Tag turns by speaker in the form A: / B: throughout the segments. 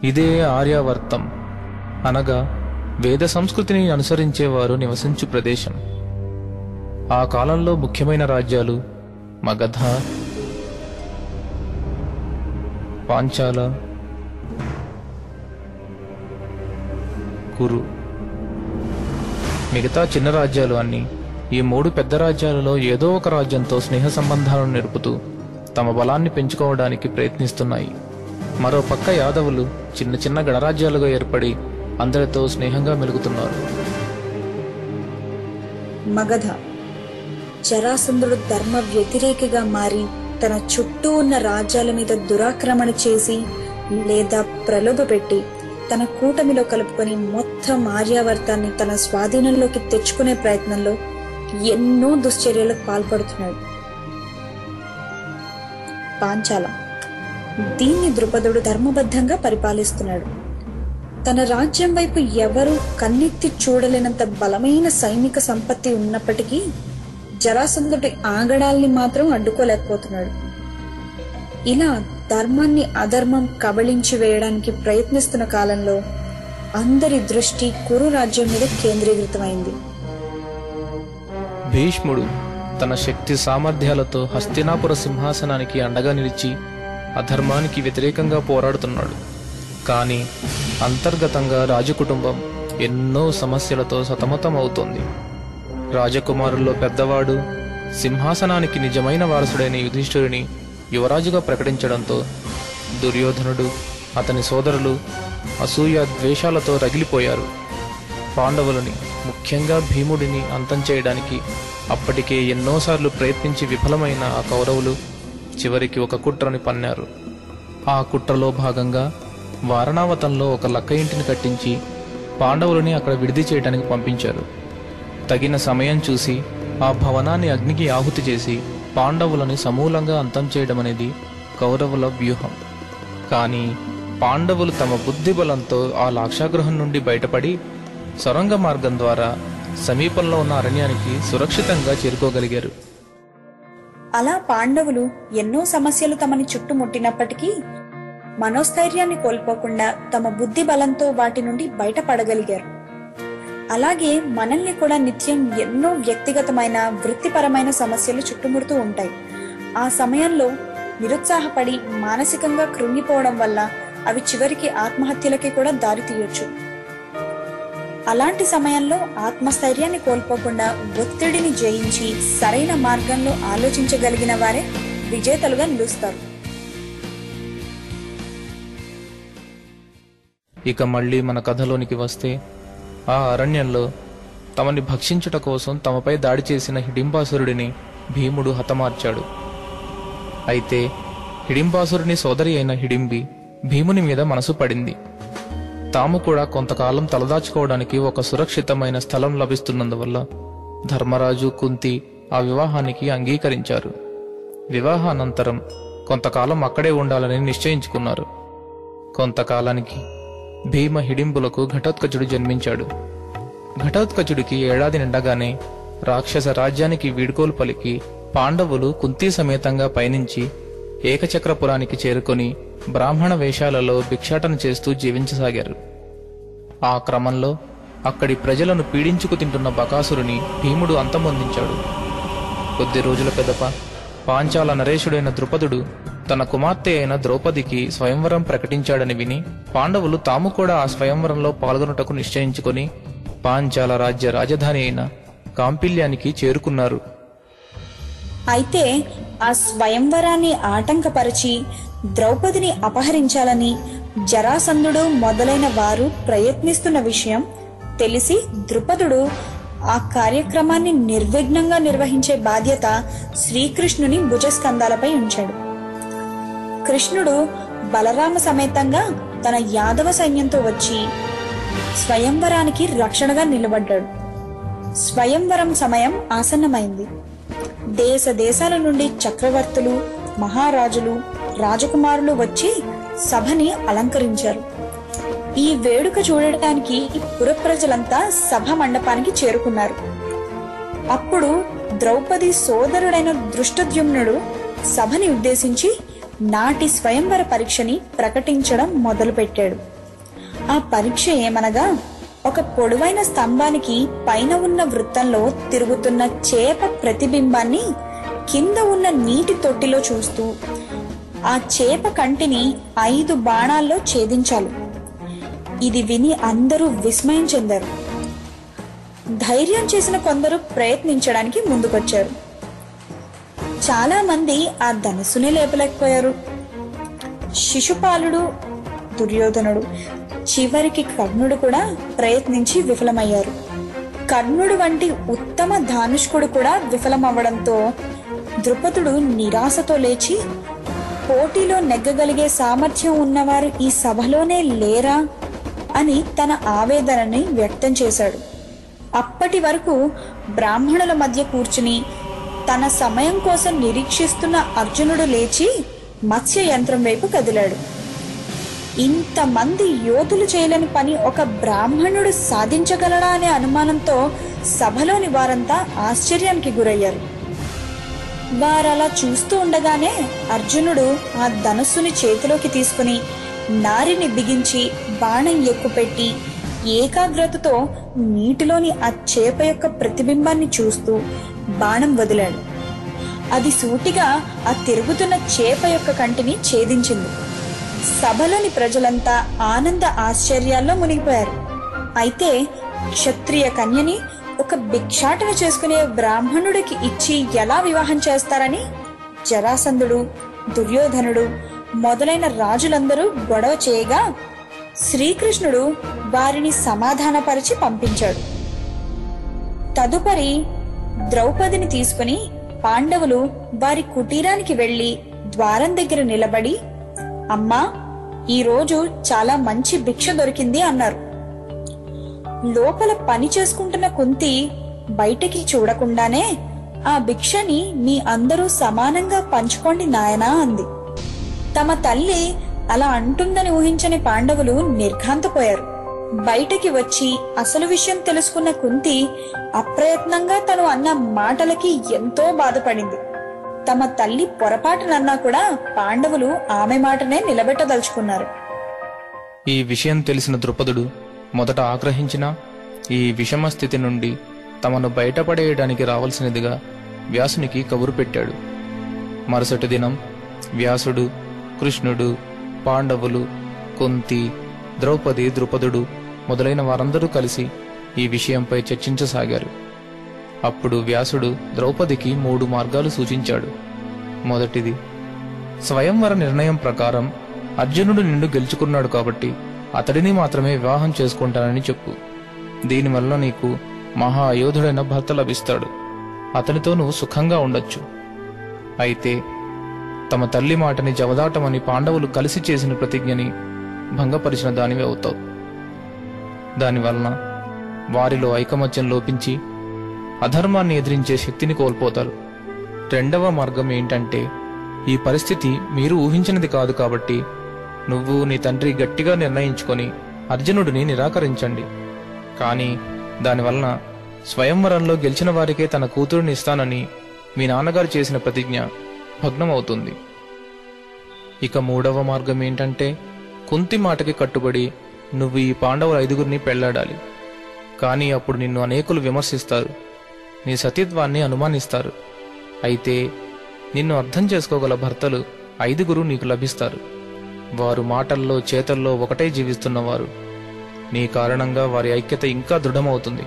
A: ఇదే ఆర్యావర్తం అనగా వేద సంస్కృతిని అనుసరించేవారు నివసించు ప్రదేశం. ఆ కాలంలో ముఖ్యమైన రాజ్యాలు మగధ, పాంచాల, కురు. మిగతా చిన్న రాజ్యాలు అన్నీ ఈ 3 పెద్ద రాజ్యాలలో ఏదో ఒక రాజ్యంతో స్నేహ సంబంధాలను నిలుపుతూ తమ బలాన్ని పెంచుకోవడానికి ప్రయత్నిస్తున్నాయి. మరోపక్క యాదవులు చిన్న చిన్న గణరాజ్యాలుగా ఏర్పడి అందరితో స్నేహంగా మెలుగుతున్నారు.
B: మగధ. జరాసంధుడు ధర్మ వ్యతిరేకిగా మారి తన చుట్టూ ఉన్న రాజ్యాల మీద దురాక్రమణ చేసి లేదా ప్రలోభపెట్టి తన కూటమిలో కలుపుకొని మొత్తం ఆర్యావర్తాన్ని తన స్వాధీనంలోకి తెచ్చుకునే ప్రయత్నంలో ఎన్నో దుశ్చర్యలకు పాల్పడుతున్నాడు. పాంచాల. దీన్ని ద్రుపదుడు ధర్మబద్ధంగా పరిపాలిస్తున్నాడు. తన రాజ్యం వైపు ఎవరు కన్నెత్తి చూడలేనంత బలమైన సైనిక సంపత్తి ఉన్నప్పటికీ జరాసంధుడి ఆగడాల్ని మాత్రం అడ్డుకోలేకపోతున్నాడు. ఇలా ధర్మాన్ని అధర్మం కబళించి వేయడానికి ప్రయత్నిస్తున్న కాలంలో అందరి దృష్టి కురు రాజ్యం మీద కేంద్రీకృతమైంది.
A: భీష్ముడు తన శక్తి సామర్థ్యాలతో హస్తినాపుర సింహాసనానికి అండగా నిలిచి అధర్మానికి వ్యతిరేకంగా పోరాడుతున్నాడు. కానీ అంతర్గతంగా రాజకుటుంబం ఎన్నో సమస్యలతో సతమతమవుతోంది. రాజకుమారుల్లో పెద్దవాడు సింహాసనానికి నిజమైన వారసుడైన యుధిష్ఠిరుని యువరాజుగా ప్రకటించడంతో దుర్యోధనుడు అతని సోదరులు అసూయ ద్వేషాలతో రగిలిపోయారు. పాండవులని, ముఖ్యంగా భీముడిని అంతం చేయడానికి అప్పటికే ఎన్నోసార్లు ప్రయత్నించి విఫలమైన ఆ కౌరవులు చివరికి ఒక కుట్రని పన్నారు. ఆ కుట్రలో భాగంగా వారణావతంలో ఒక లక్క ఇంటిని కట్టించి పాండవులని అక్కడ విడిది చేయడానికి పంపించారు. తగిన సమయం చూసి ఆ భవనాన్ని అగ్నికి ఆహుతి చేసి పాండవులని సమూలంగా అంతం చేయడం అనేది కౌరవుల వ్యూహం. కానీ పాండవులు తమ బుద్ధి బలంతో ఆ లాక్షాగృహం నుండి బయటపడి సొరంగ మార్గం ద్వారా సమీపంలో ఉన్న అరణ్యానికి సురక్షితంగా చేరుకోగలిగారు.
B: అలా పాండవులు ఎన్నో సమస్యలు తమని చుట్టుముట్టినప్పటికీ మనోస్థైర్యాన్ని కోల్పోకుండా తమ బుద్ధి బలంతో వాటి నుండి బయటపడగలిగారు. అలాగే మనల్ని కూడా నిత్యం ఎన్నో వ్యక్తిగతమైన వృత్తిపరమైన సమస్యలు చుట్టుముడుతూ ఉంటాయి. ఆ సమయంలో నిరుత్సాహపడి మానసికంగా కృంగిపోవడం వల్ల అవి చివరికి ఆత్మహత్యలకి కూడా దారి తీయొచ్చు. అలాంటి సమయంలో ఆత్మస్థైర్యాన్ని కోల్పోకుండా ఒత్తిడిని జయించి సరైన మార్గంలో ఆలోచించగలిగిన వారే విజేతలుగా నిలుస్తారు.
A: ఇక మళ్ళీ మన కథలోనికి వస్తే, ఆ అరణ్యంలో తమని భక్షించుట కోసం తమపై దాడి చేసిన హిడింబాసురుడిని భీముడు హతమార్చాడు. అయితే హిడింబాసురుని సోదరి అయిన హిడింబి భీముని మీద మనసు పడింది. తాము కూడా కొంతకాలం తలదాచుకోవడానికి ఒక సురక్షితమైన స్థలం లభిస్తున్నందువల్ల ధర్మరాజు, కుంతి ఆ వివాహానికి అంగీకరించారు. వివాహానంతరం కొంతకాలం అక్కడే ఉండాలని నిశ్చయించుకున్నారు. కొంతకాలానికి భీమ హిడింబులకు ఘటోత్కచుడు జన్మించాడు. ఘటోత్కచుడికి ఏడాది నిండగానే రాక్షస రాజ్యానికి వీడ్కోలు పలికి పాండవులు కుంతీ సమేతంగా పయనించి ఏకచక్రపురానికి చేరుకొని బ్రాహ్మణ వేషాలలో భిక్షాటన చేస్తూ జీవించసాగారు. ఆ క్రమంలో అక్కడి ప్రజలను పీడించుకు తింటున్న బకాసురుని భీముడు అంతమొందించాడు. కొద్ది రోజుల పెదప పాంచాల నరేషుడైన ద్రుపదుడు తన కుమార్తె అయిన ద్రౌపదికి స్వయంవరం ప్రకటించాడని విని పాండవులు తాము కూడా ఆ స్వయంవరంలో పాల్గొనుటకు నిశ్చయించుకొని పాంచాల రాజ్య రాజధాని అయిన కాంపిల్యానికి చేరుకున్నారు.
B: అయితే ఆ స్వయంవరాన్ని ఆటంకపరిచి ద్రౌపదిని అపహరించాలని జరాసంధుడు మొదలైన వారు ప్రయత్నిస్తున్న విషయం తెలిసి ద్రుపదుడు ఆ కార్యక్రమాన్ని నిర్విఘ్నంగా నిర్వహించే బాధ్యత శ్రీకృష్ణుని భుజస్కంధాలపై ఉంచాడు. కృష్ణుడు బలరామ సమేతంగా తన యాదవ సైన్యంతో వచ్చి స్వయంవరానికి రక్షణగా నిలబడ్డాడు. స్వయంవరం సమయం ఆసన్నమైంది. దేశ దేశాల నుండి చక్రవర్తులు, మహారాజులు, రాజకుమారులు వచ్చి సభని అలంకరించారు. ఈ వేడుక చూడటానికి పురప్రజలంతా సభ మండపానికి చేరుకున్నారు. అప్పుడు ద్రౌపది సోదరుడైన దృష్టద్యుమ్నుడు సభని ఉద్దేశించి నాటి స్వయంవర పరీక్షని ప్రకటించడం మొదలుపెట్టాడు. ఆ పరీక్ష ఏమనగా, ఒక పొడవైన స్తంభానికి పైన ఉన్న వృత్తంలో తిరుగుతున్న చేప ప్రతిబింబాన్ని కింద ఉన్న నీటి తొట్టిలో చూస్తూ ఆ చేప కంటిని 5 బాణాల్లో ఛేదించాలి. ఇది విని అందరూ విస్మయం చెందారు. ధైర్యం చేసిన కొందరు ప్రయత్నించడానికి ముందుకొచ్చారు. చాలా మంది ఆ ధనుసుని లేపలేకపోయారు. శిశుపాలుడు, దుర్యోధనుడు, చివరికి కర్ణుడు కూడా ప్రయత్నించి విఫలమయ్యారు. కర్ణుడు వంటి ఉత్తమ ధానుష్కుడు కూడా విఫలమవ్వడంతో ద్రుపదుడు నిరాశతో లేచి, పోటీలో నెగ్గగలిగే సామర్థ్యం ఉన్నవారు ఈ సభలోనే లేరా అని తన ఆవేదనని వ్యక్తం చేశాడు. అప్పటి వరకు బ్రాహ్మణుల మధ్య కూర్చుని తన సమయం కోసం నిరీక్షిస్తున్న అర్జునుడు లేచి మత్స్య యంత్రం వైపు కదిలాడు. ఇంతమంది యోధులు చేయలేని పని ఒక బ్రాహ్మణుడు సాధించగలడా అనే అనుమానంతో సభలోని వారంతా ఆశ్చర్యానికి గురయ్యారు. వారలా చూస్తూ ఉండగానే అర్జునుడు ఆ ధనుస్సుని చేతిలోకి తీసుకుని నారిని బిగించి బాణం ఎక్కుపెట్టి ఏకాగ్రతతో నీటిలోని ఆ చేప యొక్క ప్రతిబింబాన్ని చూస్తూ బాణం వదిలాడు. అది సూటిగా ఆ తిరుగుతున్న చేప యొక్క కంటిని ఛేదించింది. సభలోని ప్రజలంతా ఆనంద ఆశ్చర్యాల్లో మునిగిపోయారు. అయితే క్షత్రియ కన్యని ఒక భిక్షాటన చేసుకునే బ్రాహ్మణుడికి ఇచ్చి ఎలా వివాహం చేస్తారని జరాసంధుడు, దుర్యోధనుడు మొదలైన రాజులందరూ గొడవ చేయగా శ్రీకృష్ణుడు వారిని సమాధానపరిచి పంపించాడు. తదుపరి ద్రౌపదిని తీసుకుని పాండవులు వారి కుటీరానికి వెళ్లి ద్వారం దగ్గర నిలబడి, అమ్మా, ఈరోజు చాలా మంచి భిక్ష దొరికింది అన్నారు. లోపల పని చేసుకుంటున్న కుంతి బయటికి చూడకుండానే, ఆ భిక్షని మీ అందరూ సమానంగా పంచుకోండి నాయనా అంది. తమ తల్లి అలా అంటుందని ఊహించని పాండవులు నిర్ఘాంతపోయారు. బయటికి వచ్చి అసలు విషయం తెలుసుకున్న కుంతి అప్రయత్నంగా తను అన్న మాటలకి ఎంతో బాధపడింది. తమ తల్లి పొరపాటునన్నా కూడా పాండవులు ఆమె మాటనే నిలబెట్టదలుచుకున్నారు.
A: ఈ విషయం తెలిసిన ద్రుపదుడు మొదట ఆగ్రహించినా ఈ విషమ స్థితి నుండి తమను బయటపడేయడానికి రావాల్సినదిగా వ్యాసునికి కబురు పెట్టాడు. మరుసటి దినం వ్యాసుడు, కృష్ణుడు, పాండవులు, కుంతి, ద్రౌపది, ద్రుపదుడు మొదలైన వారందరూ కలిసి ఈ విషయంపై చర్చించసాగారు. అప్పుడు వ్యాసుడు ద్రౌపదికి 3 మార్గాలు సూచించాడు. మొదటిది, స్వయంవర నిర్ణయం ప్రకారం అర్జునుడు నిన్ను గెలుచుకున్నాడు కాబట్టి అతడిని మాత్రమే వివాహం చేసుకుంటానని చెప్పు. దీనివల్ల నీకు మహాయోధుడైన భర్త లభిస్తాడు. అతనితో నువ్వు సుఖంగా ఉండొచ్చు. అయితే తమ తల్లి మాటని జవదాటమని పాండవులు కలిసి చేసిన ప్రతిజ్ఞని భంగపరిచిన దానివే అవుతావు. దానివలన వారిలో ఐకమత్యం లోపించి అధర్మాన్ని ఎదిరించే శక్తిని కోల్పోతారు. రెండవ మార్గం ఏంటంటే, ఈ పరిస్థితి మీరు ఊహించినది కాదు కాబట్టి నువ్వు నీ తండ్రి గట్టిగా నిర్ణయించుకొని అర్జునుడిని నిరాకరించండి. కానీ దానివలన స్వయంవరంలో గెలిచిన వారికే తన కూతురుని ఇస్తానని మీ నాన్నగారు చేసిన ప్రతిజ్ఞ భగ్నమవుతుంది. ఇక మూడవ మార్గం ఏంటంటే, కుంతి మాటకి కట్టుబడి నువ్వు ఈ పాండవుల 5గురిని పెళ్లాడాలి. కానీ అప్పుడు నిన్ను అనేకులు విమర్శిస్తారు, నీ సతీత్వాన్ని అనుమానిస్తారు. అయితే నిన్ను అర్థం చేసుకోగల భర్తలు 5గురు నీకు లభిస్తారు. వారు మాటల్లో చేతల్లో ఒకటే జీవిస్తున్నవారు. నీ కారణంగా వారి ఐక్యత ఇంకా దృఢమవుతుంది.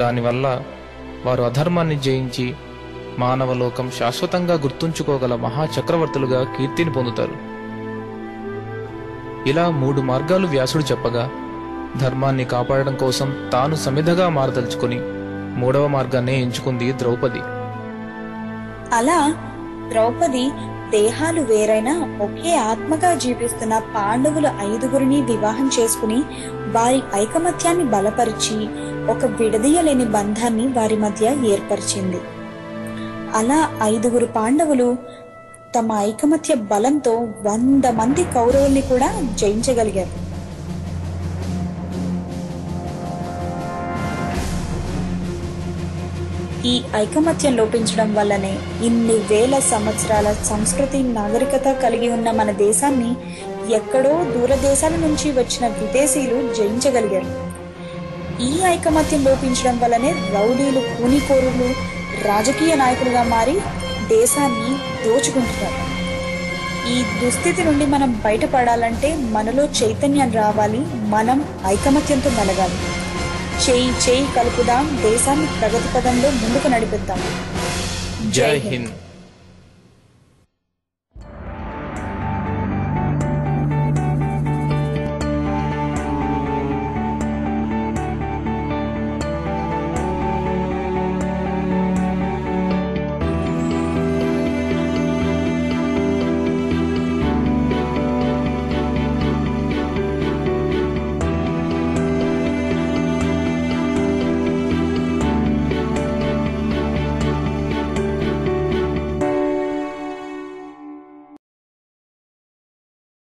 A: దానివల్ల వారు అధర్మాన్ని జయించి మానవలోకం శాశ్వతంగా గుర్తుంచుకోగల మహాచక్రవర్తులుగా కీర్తిని పొందుతారు. ఇలా 3 మార్గాలు వ్యాసుడు చెప్పగా ధర్మాన్ని కాపాడడం కోసం తాను సమిధగా మారదలుచుకుని 3వ మార్గాన్నే ఎంచుకుంది ద్రౌపది.
B: అలా ద్రౌపది దేహాలు వేరైనా ఒకే ఆత్మగా జీవిస్తున్న పాండవుల 5గురిని వివాహం చేసుకుని వారి ఐకమత్యాన్ని బలపరిచి ఒక విడదీయలేని బంధాన్ని వారి మధ్య ఏర్పరిచింది. అలా 5గురు పాండవులు తమ ఐకమత్య బలంతో 100 మంది కౌరవుల్ని కూడా జయించగలిగారు. ఈ ఐకమత్యం లోపించడం వల్లనే ఇన్ని వేల సంవత్సరాల సంస్కృతి, నాగరికత కలిగి ఉన్న మన దేశాన్ని ఎక్కడో దూరదేశాల నుంచి వచ్చిన విదేశీయులు జయించగలిగారు. ఈ ఐకమత్యం లోపించడం వల్లనే రౌడీలు, కూనికోరులు రాజకీయ నాయకులుగా మారి దేశాన్ని దోచుకుంటున్నారు. ఈ దుస్థితి నుండి మనం బయటపడాలంటే మనలో చైతన్యం రావాలి. మనం ఐకమత్యంతో మెలగాలి. చేయి చేయి కలుపుదాం, దేశాన్ని ప్రగతి పదంలో ముందుకు నడిపిద్దాం.
A: జై హింద్.